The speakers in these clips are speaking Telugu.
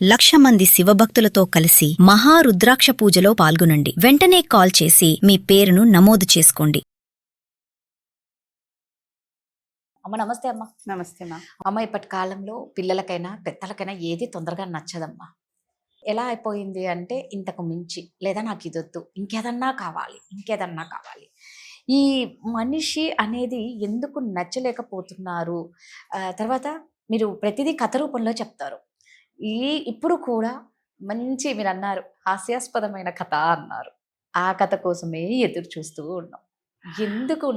1,00,000 మంది శివభక్తులతో కలిసి మహారుద్రాక్ష పూజలో పాల్గొనండి. వెంటనే కాల్ చేసి మీ పేరును నమోదు చేసుకోండి. అమ్మ నమస్తే అమ్మ. నమస్తే మా. అమ్మ, ఇప్పటి కాలంలో పిల్లలకైనా పెద్దలకైనా ఏది తొందరగా నచ్చదమ్మా. ఎలా అయిపోయింది అంటే ఇంతకు మించి, లేదా నాకు ఇదొద్దు, ఇంకేదన్నా కావాలి. ఈ మనిషి అనేది ఎందుకు నచ్చలేకపోతున్నారు? తర్వాత మీరు ప్రతిదీ కథ రూపంలో చెప్తారు. ఇప్పుడు కూడా మంచి మీరు అన్నారు హాస్యాస్పదమైన కథ అన్నారు. ఆ కథ కోసమే ఎదురు చూస్తూ ఉన్నాం. ఎందుకు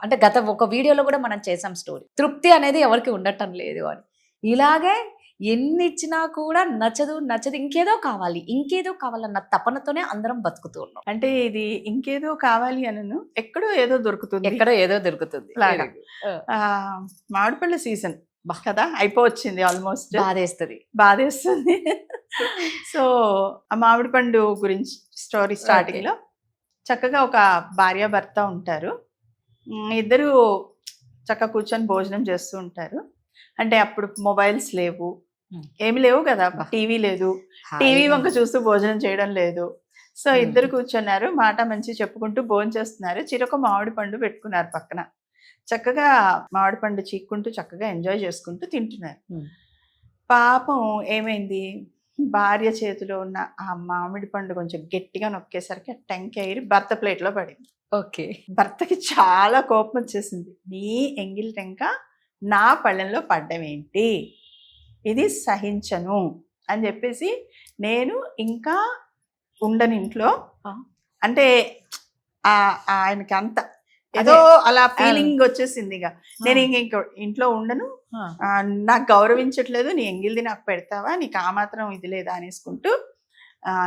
అంటే గత ఒక వీడియోలో కూడా మనం చేసాం స్టోరీ, తృప్తి అనేది ఎవరికి ఉండటం లేదు అని. ఇలాగే ఎన్ని ఇచ్చినా కూడా నచ్చదు, ఇంకేదో కావాలన్న తపనతోనే అందరం బతుకుతూ ఉన్నాం. అంటే ఇది ఇంకేదో కావాలి అనను, ఎక్కడో ఏదో దొరుకుతుంది లాగా. మామిడిపళ్ళ సీజన్ కదా అయిపోవచ్చింది, ఆల్మోస్ట్ బాధేస్తుంది. సో ఆ మామిడి పండు గురించి స్టోరీ స్టార్టింగ్ లో చక్కగా ఒక భార్యాభర్త ఉంటారు. ఇద్దరు చక్కగా కూర్చొని భోజనం చేస్తూ ఉంటారు. అంటే అప్పుడు మొబైల్స్ లేవు, ఏమి లేవు కదా, టీవీ లేదు, టీవీ వంక చూస్తూ భోజనం చేయడం లేదు. సో ఇద్దరు కూర్చున్నారు, మాట మంచి చెప్పుకుంటూ భోజనం చేస్తున్నారు. చిరొక మామిడి పండు పెట్టుకున్నారు పక్కన. చక్కగా మామిడి పండు చీక్కుంటూ చక్కగా ఎంజాయ్ చేసుకుంటూ తింటున్నారు. పాపం ఏమైంది, భార్య చేతిలో ఉన్న ఆ మామిడి పండు కొంచెం గట్టిగా నొక్కేసరికి టెంకాయ భర్త ప్లేట్లో పడింది. ఓకే, భర్తకి చాలా కోపం వచ్చేసింది. నీ ఎంగిల్ టెంక నా పళ్ళెంలో పడ్డం ఏంటి, ఇది సహించను అని చెప్పేసి నేను ఇంకా ఉండను ఇంట్లో. అంటే ఆయనకి అంత ఏదో అలా ఫీలింగ్ వచ్చేసింది. ఇక నేను ఇంక ఇంట్లో ఉండను, నాకు గౌరవించట్లేదు, నీ ఎంగిల్ది నాకు పెడతావా, నీకు ఆ మాత్రం ఇది లేదా అనేసుకుంటూ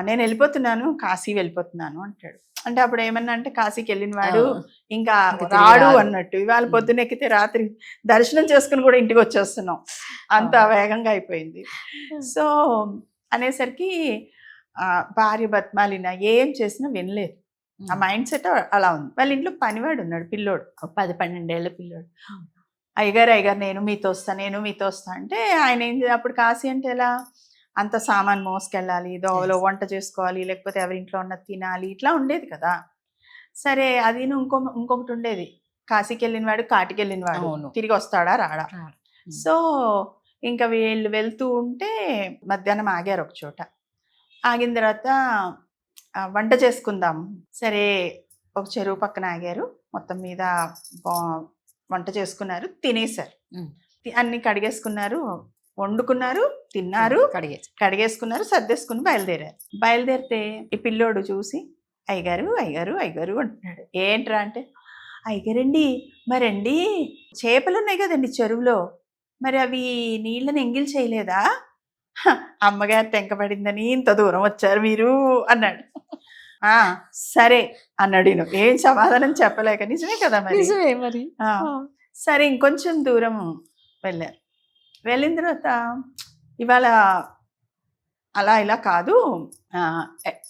నేను వెళ్ళిపోతున్నాను, కాశీ వెళ్ళిపోతున్నాను అంటాడు. అంటే అప్పుడు ఏమన్నా అంటే కాశీకి వెళ్ళిన వాడు ఇంకా రాడు అన్నట్టు. ఇవాళ పొద్దున ఎక్కితే రాత్రి దర్శనం చేసుకుని కూడా ఇంటికి వచ్చేస్తున్నాం, అంత వేగంగా అయిపోయింది. సో అనేసరికి భార్య బతిమాలిన ఏం చేసినా వినలేదు. ఆ మైండ్ సెట్ అలా ఉంది. వాళ్ళ ఇంట్లో పనివాడు ఉన్నాడు, పిల్లోడు, 10-12 ఏళ్ళ పిల్లోడు. అయ్యగారు నేను మీతో వస్తా అంటే ఆయన ఏం అప్పుడు కాశీ అంటే ఎలా, అంత సామాన్ మోసుకెళ్ళాలి, దోవలో వంట చేసుకోవాలి, లేకపోతే ఎవరింట్లో ఉన్నది తినాలి, ఇట్లా ఉండేది కదా. సరే అది ఇంకొకటి ఉండేది, కాశీకి వెళ్ళిన వాడు కాటికి వెళ్ళిన వాడు తిరిగి వస్తాడా రాడా. సో ఇంకా వీళ్ళు వెళ్తూ ఉంటే మధ్యాహ్నం ఆగారు ఒక చోట. ఆగిన తర్వాత వంట చేసుకుందాం, సరే ఒక చెరువు పక్కన ఆగారు. మొత్తం మీద వంట చేసుకున్నారు, తినేశారు, అన్ని కడిగేసుకున్నారు, వండుకున్నారు, తిన్నారు, కడిగేసుకున్నారు, సర్దేసుకుని బయలుదేరితే ఈ పిల్లోడు చూసి అయ్యగారు అంటున్నాడు. ఏంట్రా అంటే, అయ్యగారండి మరండి చేపలు ఉన్నాయి కదండి చెరువులో, మరి అవి నీళ్ళని ఎంగిల్ చేయలేదా, అమ్మగారు తెంకబడిందని ఇంత దూరం వచ్చారు మీరు అన్నాడు. సరే అన్నాడు. ఏం సమాధానం చెప్పలేక, నిజమే కదా మరి. సరే ఇంకొంచెం దూరం వెళ్ళారు. వెళ్ళిన తర్వాత ఇవాళ అలా ఇలా కాదు,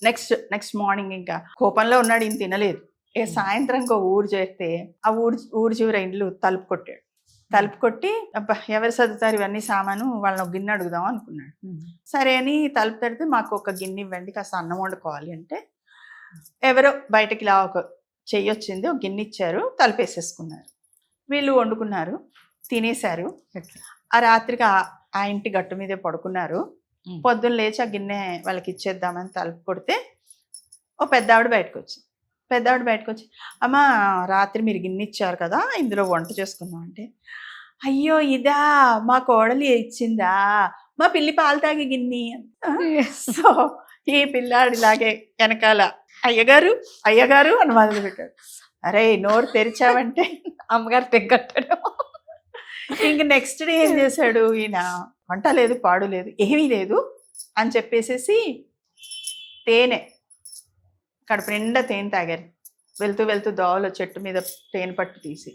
నెక్స్ట్ మార్నింగ్ ఇంకా కోపంలో ఉన్నాడు, ఈయన తినలేదు. సాయంత్రం ఇంకో ఊరు చేరితే ఆ ఊరు చివర ఇండ్లు తలుపు కొట్టి అబ్బా ఎవరు చదువుతారు ఇవన్నీ సామాను, వాళ్ళని ఒక గిన్నె అడుగుదాం అనుకున్నాడు. సరే అని తలుపు తడితే మాకు ఒక గిన్నె ఇవ్వండి, కాస్త అన్నం వండుకోవాలి అంటే ఎవరో బయటకి ఇలా ఒక చెయ్యొచ్చింది, ఒక గిన్నె ఇచ్చారు, తలుపేసేసుకున్నారు. వీళ్ళు వండుకున్నారు, తినేశారు. ఆ రాత్రికి ఆ ఇంటి గట్టు మీదే పడుకున్నారు. పొద్దున్న లేచి ఆ గిన్నె వాళ్ళకి ఇచ్చేద్దామని తలుపు కొడితే ఓ పెద్దావిడ బయటకు వచ్చి అమ్మ రాత్రి మీరు గిన్నె ఇచ్చారు కదా, ఇందులో వంట చేసుకుందాం అంటే, అయ్యో ఇదా మా కోడలి ఇచ్చిందా, మా పిల్లి పాలు తాగే గిన్నె. సో ఈ పిల్లాడిలాగే వెనకాల అయ్యగారు అని మొదలు పెట్టాడు. అరే నోరు తెరిచావంటే అమ్మగారు తెగట్టాడు. ఇంక నెక్స్ట్ డే ఏం చేశాడు ఈయన, వంట లేదు పాడు లేదు ఏమీ లేదు అని చెప్పేసేసి తేనె కడుపు నిండా తేనె తాగారు. వెళ్తూ దోవలో చెట్టు మీద తేనె పట్టు తీసి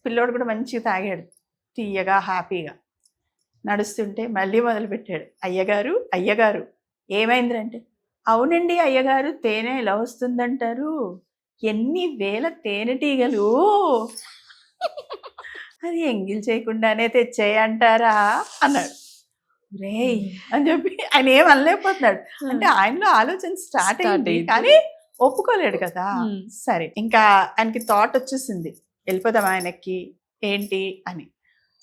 పిల్లోడు కూడా మంచిగా తాగాడు, తీయగా హ్యాపీగా. నడుస్తుంటే మళ్ళీ మొదలు పెట్టాడు, అయ్యగారు ఏమైందంటే, అవునండి అయ్యగారు తేనె ఎలా వస్తుందంటారు, ఎన్ని వేల తేనెటీగలు అది ఎంగిల్ చేయకుండానే తెచ్చాయంటారా అన్నాడు. రేయ్ అని చెప్పి ఆయన ఏం అనలేకపోతున్నాడు. అంటే ఆయనలో ఆలోచన స్టార్ట్ అయింది కానీ ఒప్పుకోలేడు కదా. సరే ఇంకా ఆయనకి థాట్ వచ్చేసింది, వెళ్ళిపోదాం ఆయనకి ఏంటి అని.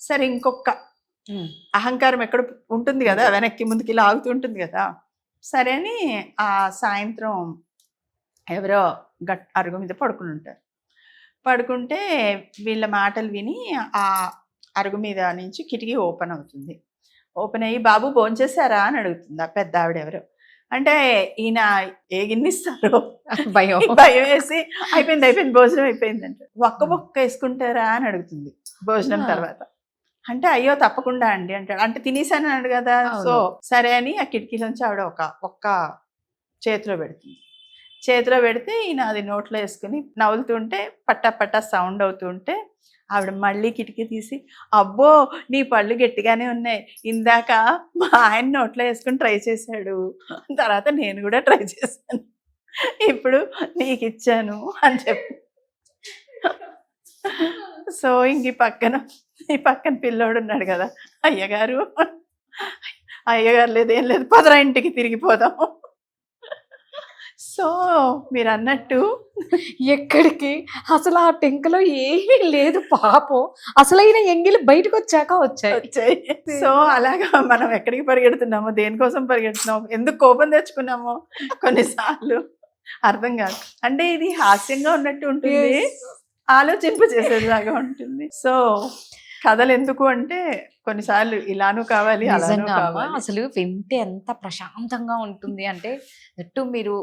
సరే ఇంకొక అహంకారం ఎక్కడ ఉంటుంది కదా, వెనక్కి ముందుకి ఇలా ఆగుతూ ఉంటుంది కదా. సరే అని ఆ సాయంత్రం ఎవరో అరుగు మీద పడుకుని ఉంటారు. పడుకుంటే వీళ్ళ మాటలు విని ఆ అరుగు మీద నుంచి కిటికీ ఓపెన్ అవుతుంది. ఓపెన్ అయ్యి బాబు భోంచేశారా అని అడుగుతుంది ఆ పెద్ద ఆవిడ ఎవరు. అంటే ఈయన ఏ గిన్నిస్తారో భయం భయం వేసి అయిపోయింది భోజనం అయిపోయింది అంటే ఒక్క బొక్క వేసుకుంటారా అని అడుగుతుంది భోజనం తర్వాత. అంటే అయ్యో తప్పకుండా అండి అంటాడు. అంటే తినేసాను అన్నాడు కదా. సో సరే అని ఆ కిటికీలోంచి ఆవిడ ఒక్క చేతిలో పెడుతుంది. చేతిలో పెడితే ఈయన అది నోట్లో వేసుకుని నవ్వులుతుంటే పట్టా పట్టా సౌండ్ అవుతుంటే ఆవిడ మళ్ళీ కిటికీ తీసి, అబ్బో నీ పళ్ళు గట్టిగానే ఉన్నాయి, ఇందాక మా ఆయన నోట్లో వేసుకుని ట్రై చేశాడు, తర్వాత నేను కూడా ట్రై చేశాను, ఇప్పుడు నీకు ఇచ్చాను అని చెప్పి. సో ఇంక ఈ పక్కన పిల్లోడు ఉన్నాడు కదా, అయ్యగారు లేదేం లేదు పదరా ఇంటికి తిరిగిపోదాం. సో మీరు అన్నట్టు ఎక్కడికి అసలు ఆ టెంకలో ఏమీ లేదు పాపం, అసలైన ఎంగిలి బయటకు వచ్చాయి. సో అలాగా మనం ఎక్కడికి పరిగెడుతున్నామో, దేనికోసం పరిగెడుతున్నామో, ఎందుకు కోపం తెచ్చుకున్నామో కొన్నిసార్లు అర్థం కాదు. అంటే ఇది హాస్యంగా ఉన్నట్టు ఉంటుంది, ఆలోచింప చేసేలాగా ఉంటుంది. సో కథలు ఎందుకు అంటే కొన్నిసార్లు ఇలానూ కావాలి, అలానూ కావాలి. అసలు వింటే ఎంత ప్రశాంతంగా ఉంటుంది అంటే, మీరు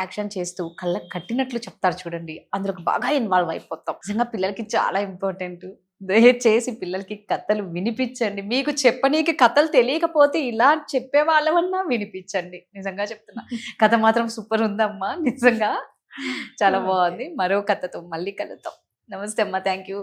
యాక్షన్ చేస్తూ కళ్ళకి కట్టినట్లు చెప్తారు చూడండి, అందులోకి బాగా ఇన్వాల్వ్ అయిపోతాం. నిజంగా పిల్లలకి చాలా ఇంపార్టెంట్. దయచేసి పిల్లలకి కథలు వినిపించండి. మీకు చెప్పనీకి కథలు తెలియకపోతే ఇలా చెప్పే వాళ్ళవన్నా వినిపించండి. నిజంగా చెప్తున్నా, కథ మాత్రం సూపర్ ఉందమ్మా, నిజంగా చాలా బాగుంది. మరో కథతో మళ్ళీ కలుద్దాం. నమస్తే అమ్మా. Thank you.